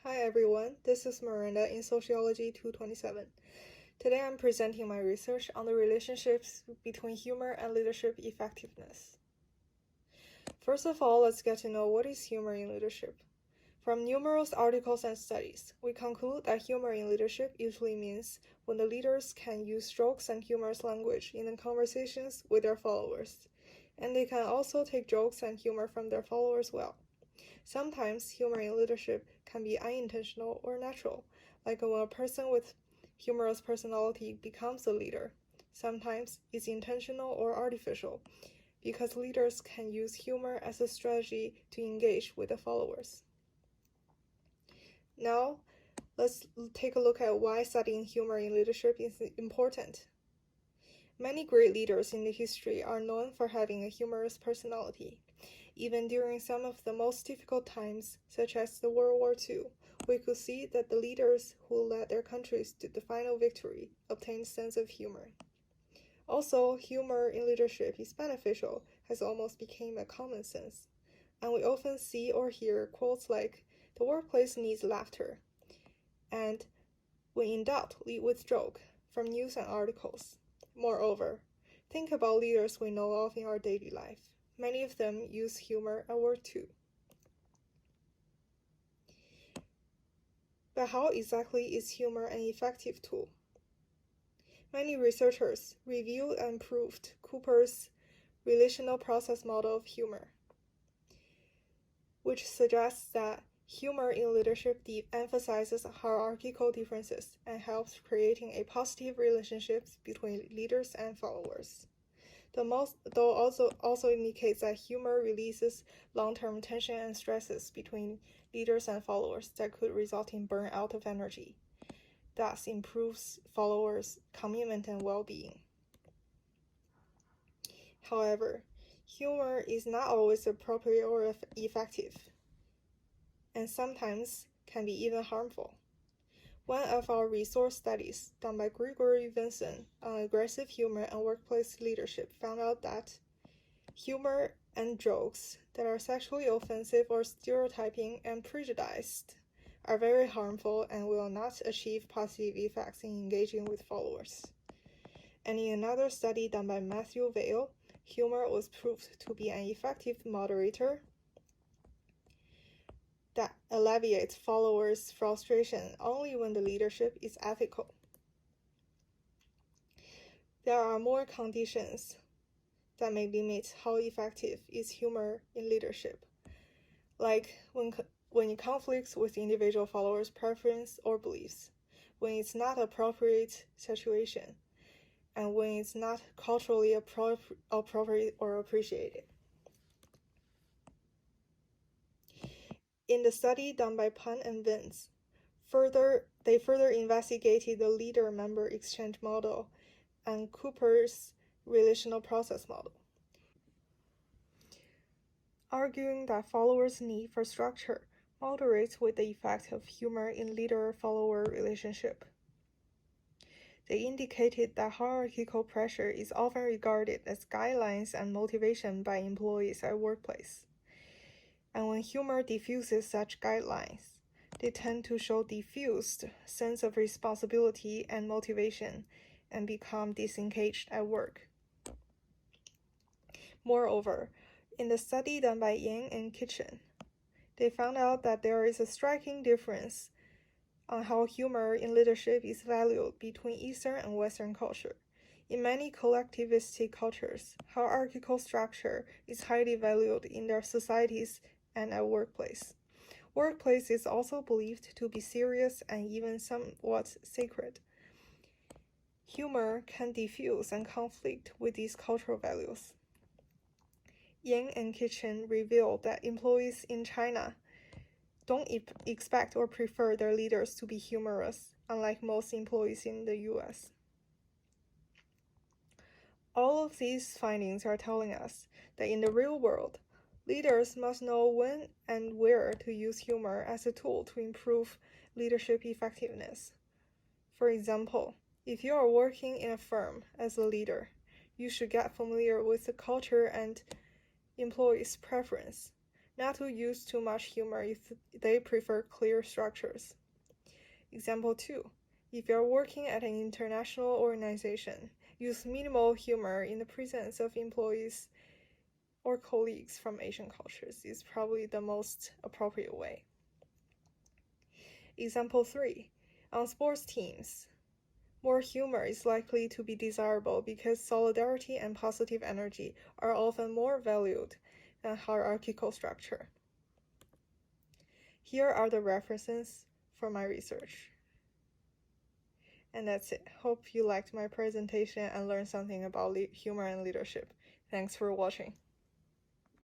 Hi everyone, this is Miranda in Sociology 227. Today I'm presenting my research on the relationships between humor and leadership effectiveness. First of all, let's get to know what is humor in leadership. From numerous articles and studies, we conclude that humor in leadership usually means when the leaders can use jokes and humorous language in the conversations with their followers, and they can also take jokes and humor from their followers well. Sometimes humor in leadership can be unintentional or natural, like when a person with humorous personality becomes a leader. Sometimes it's intentional or artificial, because leaders can use humor as a strategy to engage with the followers. Now, let's take a look at why studying humor in leadership is important. Many great leaders in the history are known for having a humorous personality. Even during some of the most difficult times, such as the World War II, we could see that the leaders who led their countries to the final victory obtained a sense of humor. Also, humor in leadership is beneficial, has almost become a common sense, and we often see or hear quotes like, "The workplace needs laughter," and "When in doubt, lead with joke," from news and articles. Moreover, think about leaders we know of in our daily life. Many of them use humor at work too. But how exactly is humor an effective tool? Many researchers reviewed and proved Cooper's relational process model of humor, which suggests that humor in leadership emphasizes hierarchical differences and helps creating a positive relationships between leaders and followers. Though also indicates that humor releases long-term tension and stresses between leaders and followers that could result in burnout of energy, thus improves followers' commitment and well-being. However, humor is not always appropriate or effective, and sometimes can be even harmful. One of our resource studies, done by Gregory Vincent on aggressive humor and workplace leadership, found out that humor and jokes that are sexually offensive or stereotyping and prejudiced are very harmful and will not achieve positive effects in engaging with followers. And in another study done by Matthew Vail, humor was proved to be an effective moderator that alleviates followers' frustration only when the leadership is ethical. There are more conditions that may limit how effective is humor in leadership, like when it conflicts with individual followers' preference or beliefs, when it's not appropriate situation, and when it's not culturally appropriate or appreciated. In the study done by Pan and Vince, they further investigated the leader-member exchange model and Cooper's relational process model, arguing that followers' need for structure moderates with the effect of humor in leader-follower relationship. They indicated that hierarchical pressure is often regarded as guidelines and motivation by employees at workplace. And when humor diffuses such guidelines, they tend to show diffused sense of responsibility and motivation and become disengaged at work. Moreover, in the study done by Yang and Kitchen, they found out that there is a striking difference on how humor in leadership is valued between Eastern and Western culture. In many collectivistic cultures, hierarchical structure is highly valued in their societies and at workplace. Workplace is also believed to be serious and even somewhat sacred. Humor can diffuse and conflict with these cultural values. Yang and Kitchen revealed that employees in China don't expect or prefer their leaders to be humorous, unlike most employees in the US. All of these findings are telling us that in the real world, leaders must know when and where to use humor as a tool to improve leadership effectiveness. For example, if you are working in a firm as a leader, you should get familiar with the culture and employees' preference. not to use too much humor if they prefer clear structures. Example 2. If you're working at an international organization, use minimal humor in the presence of employees or colleagues from Asian cultures is probably the most appropriate way. Example 3. On sports teams, more humor is likely to be desirable because solidarity and positive energy are often more valued than hierarchical structure. Here are the references for my research. And that's it. Hope you liked my presentation and learned something about humor and leadership. Thanks for watching.